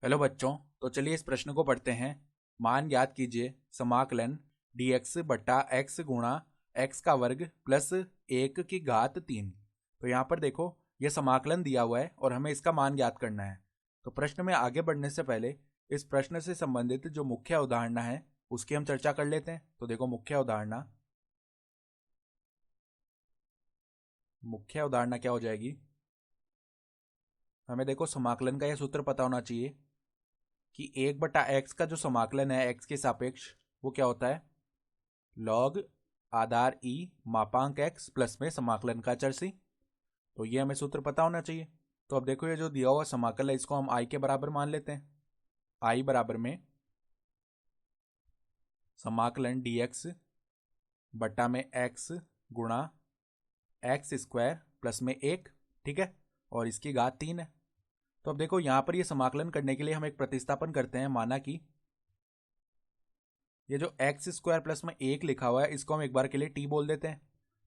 Hello बच्चों। तो चलिए इस प्रश्न को पढ़ते हैं। मान ज्ञात कीजिए समाकलन dx बट्टा एक्स गुणा एक्स का वर्ग प्लस 1 की घात 3। तो यहाँ पर देखो, ये समाकलन दिया हुआ है और हमें इसका मान ज्ञात करना है। तो प्रश्न में आगे बढ़ने से पहले इस प्रश्न से संबंधित जो मुख्य अवधारणा है उसकी हम चर्चा कर लेते हैं। तो देखो, मुख्य अवधारणा क्या हो जाएगी। हमें देखो समाकलन का यह सूत्र पता होना चाहिए कि 1/x का जो समाकलन है x के सापेक्ष, वो क्या होता है, लॉग आधार ई मापांक x प्लस में समाकलन का चर c। तो ये हमें सूत्र पता होना चाहिए। तो अब देखो, ये जो दिया हुआ समाकल है इसको हम i के बराबर मान लेते हैं। i बराबर में समाकलन dx बट्टा में x गुणा एक्स स्क्वायर प्लस में 1, ठीक है, और इसकी घात 3 है। तो अब देखो, यहाँ पर ये समाकलन करने के लिए हम एक प्रतिस्थापन करते हैं। माना कि ये जो एक्स स्क्वायर प्लस में 1 लिखा हुआ है इसको हम एक बार के लिए t बोल देते हैं।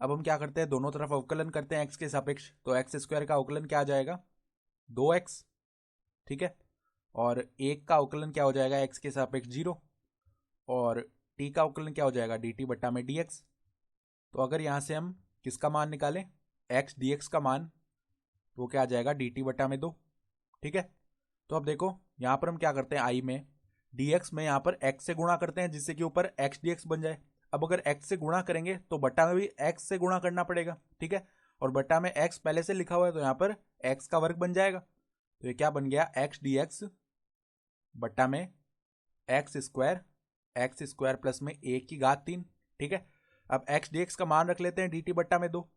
अब हम क्या करते हैं, दोनों तरफ अवकलन करते हैं x के सापेक्ष। तो एक्स स्क्वायर का अवकलन क्या आ जाएगा, 2x, ठीक है। और 1 का अवकलन क्या हो जाएगा, x के सापेक्ष 0। और t का अवकलन क्या हो जाएगा, dt बट्टा में dx। तो अगर यहाँ से हम किसका मान निकालें, x dx का मान, तो क्या आ जाएगा, dt बट्टा में 2, ठीक है। तो अब देखो, यहाँ पर हम क्या करते हैं, i में dx में यहाँ पर x से गुणा करते हैं जिससे कि ऊपर x dx बन जाए। अब अगर x से गुणा करेंगे तो बट्टा में भी x से गुणा करना पड़ेगा, ठीक है। और बट्टा में x पहले से लिखा हुआ है तो यहाँ पर x का वर्ग बन जाएगा। तो ये क्या बन गया, x dx बट्टा में एक्स स्क्वायर प्लस में 1 की घात 3, ठीक है। अब x dx का मान रख लेते हैं dt बट्टा में 2।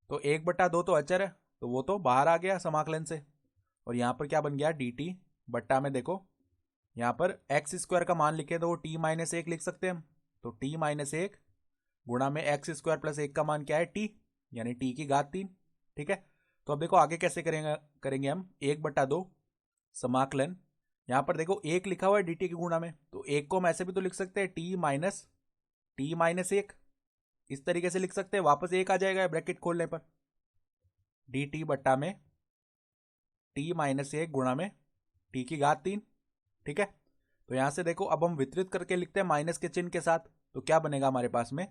तो 1/2 तो अचर है, तो वो तो बाहर आ गया समाकलन से। और यहाँ पर क्या बन गया, dt बट्टा में, देखो यहाँ पर एक्स स्क्वायर का मान लिखे तो वो t-1 लिख सकते हैं हम। तो t-1 गुणा में एक्स स्क्वायर प्लस 1 का मान क्या है, t, यानी t की घात 3, ठीक है। तो अब देखो आगे कैसे करेंगे हम, 1/2 समाकलन, यहाँ पर देखो 1 लिखा हुआ है dt के गुणा में, तो 1 को हम ऐसे भी तो लिख सकते हैं t-1, इस तरीके से लिख सकते हैं, वापस 1 आ जाएगा ब्रैकेट खोलने पर, dt बट्टा में t-1 गुणा में t की घात 3, ठीक है। तो यहां से देखो, अब हम वितरित करके लिखते हैं माइनस के चिन्ह के साथ। तो क्या बनेगा हमारे पास में,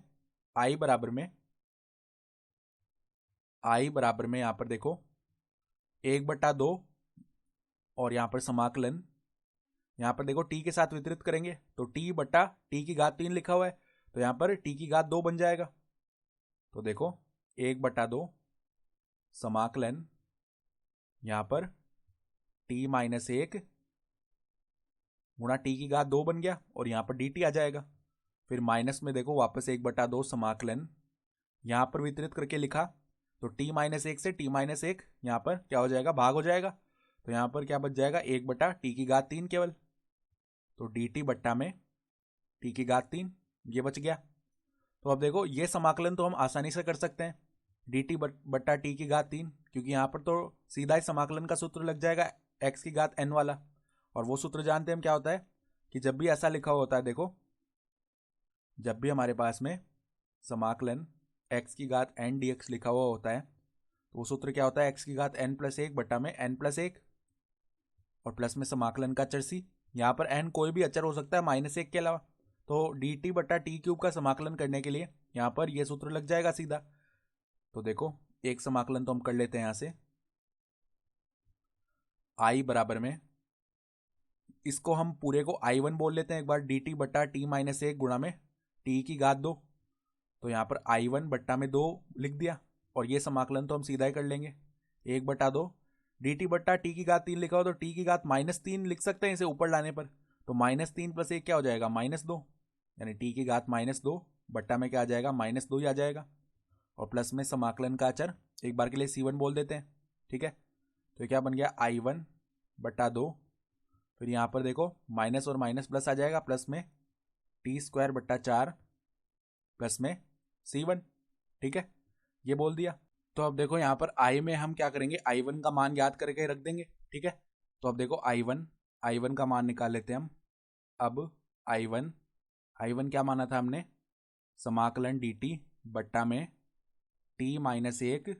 i बराबर में यहां पर देखो 1/2, और यहां पर समाकलन, यहां पर देखो t के साथ वितरित करेंगे तो t बट्टा t की घात 3 लिखा हुआ है, तो यहां पर t की घात 2 बन जाएगा। तो देखो 1/2 समाकलन, यहां पर t-1 गुणा t की घात 2 बन गया, और यहाँ पर dt आ जाएगा। फिर माइनस में देखो वापस 1/2 समाकलन, यहाँ पर वितरित करके लिखा तो t-1 से t-1 यहाँ पर क्या हो जाएगा, भाग हो जाएगा। तो यहाँ पर क्या बच जाएगा, 1/t की घात 3 केवल। तो dt बट्टा में t की घात 3 ये बच गया। तो अब देखो, ये समाकलन तो हम आसानी से कर सकते हैं, dt बट्टा t की घात 3, क्योंकि यहाँ पर तो सीधा ही समाकलन का सूत्र लग जाएगा x की घात n वाला। और वो सूत्र जानते हैं हम, क्या होता है कि जब भी ऐसा लिखा हुआ होता है, देखो जब भी हमारे पास में समाकलन x की घात n dx लिखा हुआ होता है तो वो सूत्र क्या होता है, x की घात n+1 बट्टा में n+1, और प्लस में समाकलन का चर c। यहाँ पर n कोई भी अचर हो सकता है -1 के अलावा। तो dt बट्टा t³ का समाकलन करने के लिए यहाँ पर ये सूत्र लग जाएगा सीधा। तो देखो, एक समाकलन तो हम कर लेते हैं यहाँ से, i बराबर में, इसको हम पूरे को i1 बोल लेते हैं एक बार, dt बट्टा t-1 गुणा में t की घात 2। तो यहाँ पर i1 बट्टा में 2 लिख दिया, और ये समाकलन तो हम सीधा ही कर लेंगे, 1/2 dt बट्टा t की घात 3 लिखा हो तो t की घात-3 लिख सकते हैं इसे ऊपर लाने पर। तो -3 + 1 क्या हो जाएगा, -2, यानी t की घात-2 बट्टा में क्या आ जाएगा, -2 ही आ जाएगा। और प्लस में समाकलन का अचर एक बार के लिए c1 बोल देते हैं, ठीक है। तो क्या बन गया, i1/2, फिर यहाँ पर देखो माइनस और माइनस प्लस आ जाएगा, प्लस में t² बट्टा 4 प्लस में c1, ठीक है, ये बोल दिया। तो अब देखो यहाँ पर i में हम क्या करेंगे, i1 का मान याद करके रख देंगे, ठीक है। तो अब देखो i1 का मान निकाल लेते हैं हम। अब i1 क्या माना था हमने, समाकलन dt बट्टा में t-1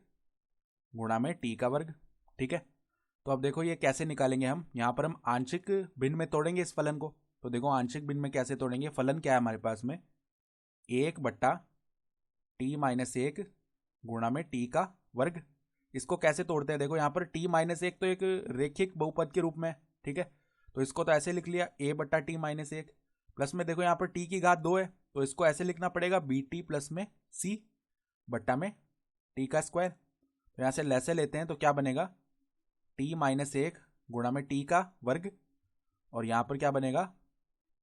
गुणा में t का वर्ग, ठीक है। तो अब देखो ये कैसे निकालेंगे हम, यहाँ पर हम आंशिक भिन्न में तोड़ेंगे इस फलन को। तो देखो आंशिक भिन्न में कैसे तोड़ेंगे, फलन क्या है हमारे पास में, 1/t-1 गुणा में t का वर्ग। इसको कैसे तोड़ते हैं, देखो यहाँ पर t-1 तो एक रेखिक बहुपद के रूप में, ठीक है। तो इसको तो ऐसे लिख लिया a/t-1 प्लस में देखो यहाँ पर t की घात 2 है, तो इसको ऐसे लिखना पड़ेगा bt प्लस में c बट्टा में t का स्क्वायर। तो यहाँ से लैसे लेते हैं तो क्या बनेगा, t-1 गुणा में t का वर्ग, और यहाँ पर क्या बनेगा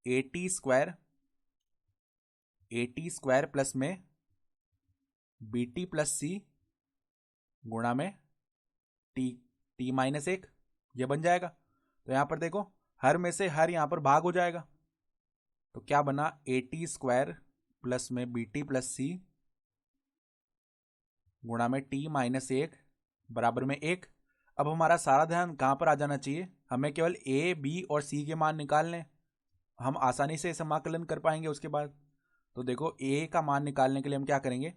at स्क्वायर प्लस में bt प्लस c गुणा में t-1 ये बन जाएगा। तो यहाँ पर देखो हर में से हर यहाँ पर भाग हो जाएगा, तो क्या बना at स्क्वायर प्लस में bt प्लस c गुणा में t-1 बराबर में 1। अब हमारा सारा ध्यान कहाँ पर आ जाना चाहिए, हमें केवल a b और c के मान निकालने, हम आसानी से समाकलन कर पाएंगे उसके बाद। तो देखो a का मान निकालने के लिए हम क्या करेंगे,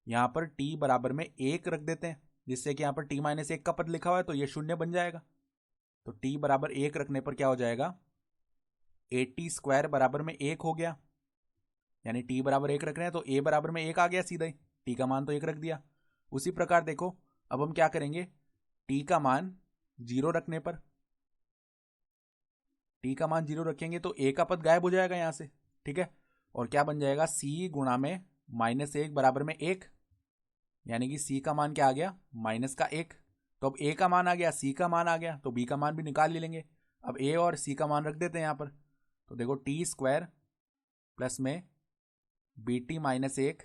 यहाँ पर t बराबर में 1 रख देते हैं, जिससे कि यहाँ पर t-1 का पद लिखा हुआ है तो ये शून्य बन जाएगा। तो t बराबर 1 रखने पर क्या हो जाएगा, at स्क्वायर बराबर में 1 हो गया, यानी t बराबर 1 रख रहे हैं तो a बराबर में 1 आ गया सीधा ही, t का मान तो 1 रख दिया। उसी प्रकार देखो अब हम क्या करेंगे, t का मान 0 रखने पर, t का मान 0 रखेंगे तो a का पद गायब हो जाएगा यहाँ से, ठीक है। और क्या बन जाएगा, c गुणा में -1 बराबर में 1, यानी कि c का मान क्या आ गया, -1। तो अब a का मान आ गया, c का मान आ गया, तो b का मान भी निकाल ही लेंगे। अब a और c का मान रख देते हैं यहाँ पर, तो देखो t स्क्वायर प्लस में bt-1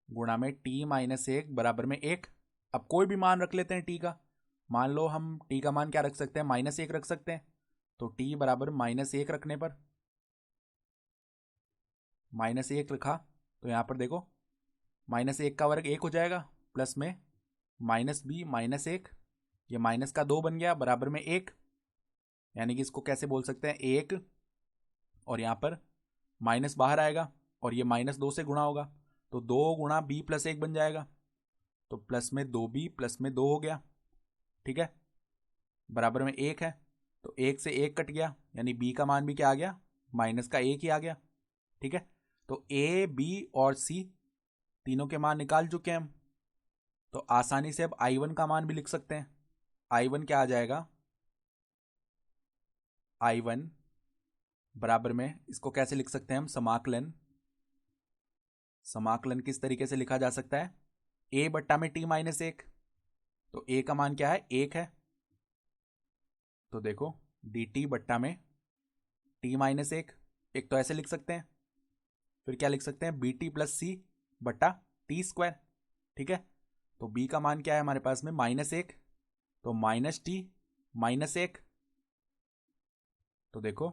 गुणा में t-1 बराबर में 1। अब कोई भी मान रख लेते हैं t का, मान लो हम t का मान क्या रख सकते हैं, -1 रख सकते हैं। तो t बराबर -1 रखने पर, -1 रखा तो यहाँ पर देखो -1 का वर्ग 1 हो जाएगा, प्लस में -b-1, ये माइनस का 2 बन गया बराबर में 1, यानी कि इसको कैसे बोल सकते हैं 1, और यहाँ पर माइनस बाहर आएगा और ये -2 से गुणा होगा, तो 2 गुणा b प्लस 1 बन जाएगा, तो प्लस में 2b प्लस में 2 हो गया, ठीक है, बराबर में 1 है। तो 1 से 1 कट गया, यानी b का मान भी क्या आ गया, -1 ही आ गया, ठीक है। तो a b और c तीनों के मान निकाल चुके हैं हम, तो आसानी से अब I1 का मान भी लिख सकते हैं। I1 क्या आ जाएगा, I1 बराबर में, इसको कैसे लिख सकते हैं हम, समाकलन किस तरीके से लिखा जा सकता है, a बट्टा में t-1, तो a का मान क्या है, 1 है, तो देखो dt बट्टा में t-1, एक तो ऐसे लिख सकते हैं, फिर क्या लिख सकते हैं, bt प्लस c बट्टा t स्क्वायर, ठीक है। तो b का मान क्या है हमारे पास में, -1, तो -t-1, तो देखो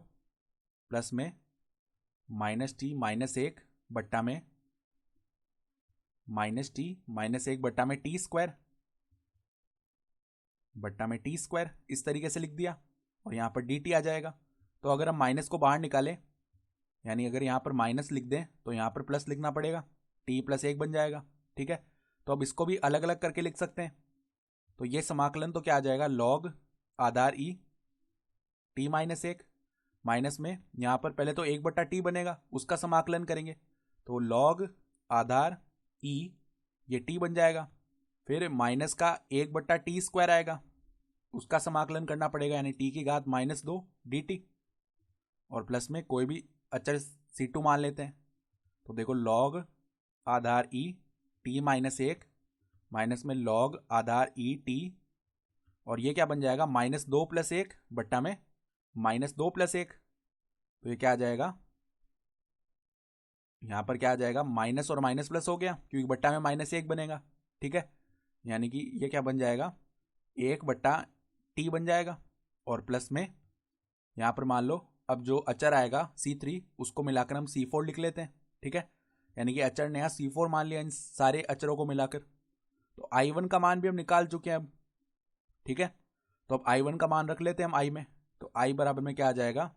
प्लस में -t-1 बट्टा में -t-1 बट्टा में t स्क्वायर इस तरीके से लिख दिया, और यहाँ पर dt आ जाएगा। तो अगर हम माइनस को बाहर निकालें, यानी अगर यहाँ पर माइनस लिख दें तो यहाँ पर प्लस लिखना पड़ेगा, t प्लस 1 बन जाएगा, ठीक है। तो अब इसको भी अलग अलग करके लिख सकते हैं, तो ये समाकलन तो क्या आ जाएगा, log आधार e t-1, माइनस में यहाँ पर पहले तो 1/t बनेगा, उसका समाकलन करेंगे, तो log आधार e ये t बन जाएगा, फिर माइनस का 1/t स्क्वायर आएगा, उसका समाकलन करना पड़ेगा, यानी t की घात -2 dt, और प्लस में कोई भी अचर c2 मान लेते हैं। तो देखो log आधार e t-1 माइनस में log आधार e t, और ये क्या बन जाएगा, -2 + 1 बट्टा में -2 + 1, तो ये क्या आ जाएगा, यहाँ पर क्या आ जाएगा, माइनस और माइनस प्लस हो गया, क्योंकि बट्टा में -1 बनेगा, ठीक है। यानी कि ये क्या बन जाएगा, 1/t बन जाएगा, और प्लस में यहाँ पर मान लो अब जो अचर आएगा c3 उसको मिलाकर हम c4 लिख लेते हैं, ठीक है। यानी कि अचर ने यहाँ c4 मान लिया इन सारे अचरों को मिलाकर। तो I1 का मान भी हम निकाल चुके हैं अब, ठीक है। तो अब I1 का मान रख लेते हैं हम I में, तो I बराबर में क्या आ जाएगा,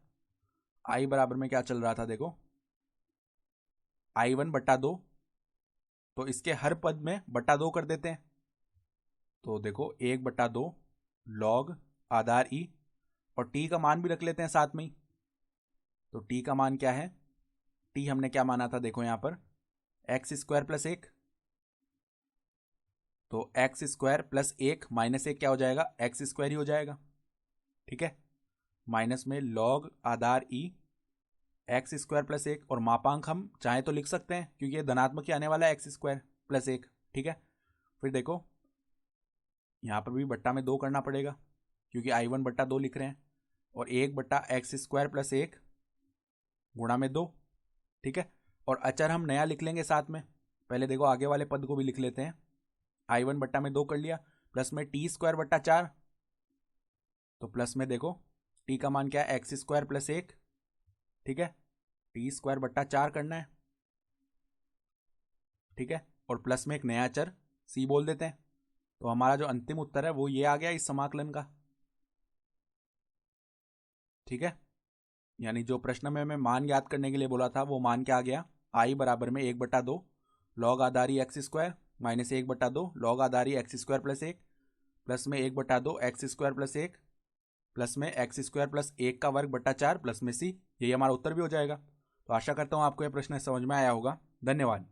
I बराबर में क्या चल रहा था, देखो I1/2, तो इसके हर पद में /2 कर देते हैं, तो देखो 1/2 लॉग आधार ई, और टी का मान भी रख लेते हैं साथ में ही। तो टी का मान क्या है, टी हमने क्या माना था, देखो यहाँ पर एक्स स्क्वायर प्लस एक, तो एक्स स्क्वायर प्लस एक माइनस एक क्या हो जाएगा, एक्स स्क्वायर ही हो जाएगा। ठीक है, माइनस में लॉग आधार ई एक्स स्क्वायर प्लस एक, और मापांक हम चाहे तो लिख सकते हैं क्योंकि ये धनात्मक ही आने वाला है, एक्स स्क्वायर प्लस एक। ठीक है, फिर देखो यहाँ पर भी बट्टा में 2 करना पड़ेगा क्योंकि I1 बट्टा 2 लिख रहे हैं, और 1 बट्टा एक्स स्क्वायर प्लस एक गुणा में 2। ठीक है, और अचर हम नया लिख लेंगे साथ में। पहले देखो आगे वाले पद को भी लिख लेते हैं। I1 बट्टा में 2 कर लिया, प्लस में टी स्क्वायर बट्टा 4, तो प्लस में देखो टी का मान क्या है, एक्स स्क्वायर प्लस एक। ठीक है, टी स्क्वायर बट्टा 4 करना है। ठीक है, और प्लस में एक नया अचर सी बोल देते हैं। तो हमारा जो अंतिम उत्तर है वो ये आ गया इस समाकलन का। ठीक है, यानी जो प्रश्न में मैं मान याद करने के लिए बोला था वो मान क्या आ गया, आई बराबर में 1/2 लॉग आधारी एक्स स्क्वायर माइनस 1/2 लॉग आधारी एक्स स्क्वायर प्लस एक, प्लस में 1/2 एक्स स्क्वायर प्लस एक, प्लस में एक्स स्क्वायर प्लस एक का वर्ग बट्टा 4 प्लस में सी। यही हमारा उत्तर भी हो जाएगा। तो आशा करता हूँ आपको यह प्रश्न समझ में आया होगा। धन्यवाद।